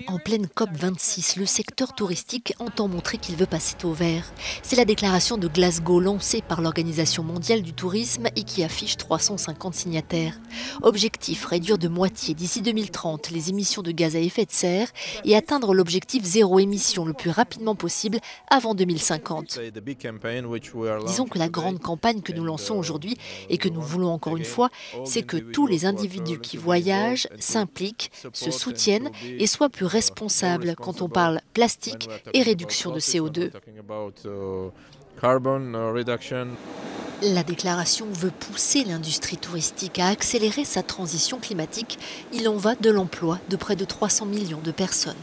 En pleine COP26, le secteur touristique entend montrer qu'il veut passer au vert. C'est la déclaration de Glasgow lancée par l'Organisation mondiale du tourisme et qui affiche 350 signataires. Objectif, réduire de moitié d'ici 2030 les émissions de gaz à effet de serre et atteindre l'objectif zéro émission le plus rapidement possible avant 2050. Disons que la grande campagne que nous lançons aujourd'hui et que nous voulons encore une fois, c'est que tous les individus qui voyagent s'impliquent, se soutiennent et soient plus responsables quand on parle plastique et réduction de CO2. La déclaration veut pousser l'industrie touristique à accélérer sa transition climatique. Il en va de l'emploi de près de 300 millions de personnes.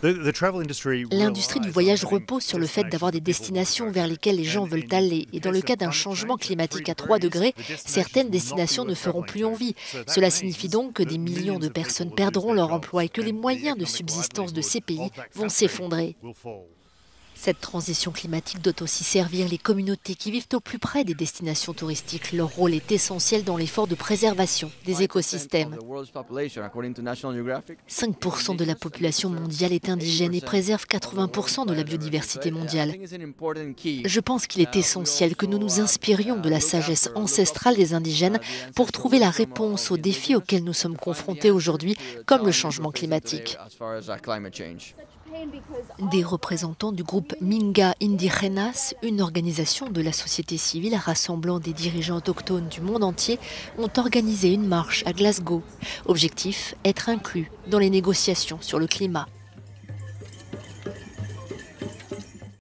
L'industrie du voyage repose sur le fait d'avoir des destinations vers lesquelles les gens veulent aller. Et dans le cas d'un changement climatique à 3 degrés, certaines destinations ne feront plus envie. Cela signifie donc que des millions de personnes perdront leur emploi et que les moyens de subsistance de ces pays vont s'effondrer. Cette transition climatique doit aussi servir les communautés qui vivent au plus près des destinations touristiques. Leur rôle est essentiel dans l'effort de préservation des écosystèmes. 5% de la population mondiale est indigène et préserve 80% de la biodiversité mondiale. Je pense qu'il est essentiel que nous nous inspirions de la sagesse ancestrale des indigènes pour trouver la réponse aux défis auxquels nous sommes confrontés aujourd'hui, comme le changement climatique. Des représentants du groupe Minga Indígenas, une organisation de la société civile rassemblant des dirigeants autochtones du monde entier, ont organisé une marche à Glasgow. Objectif, être inclus dans les négociations sur le climat.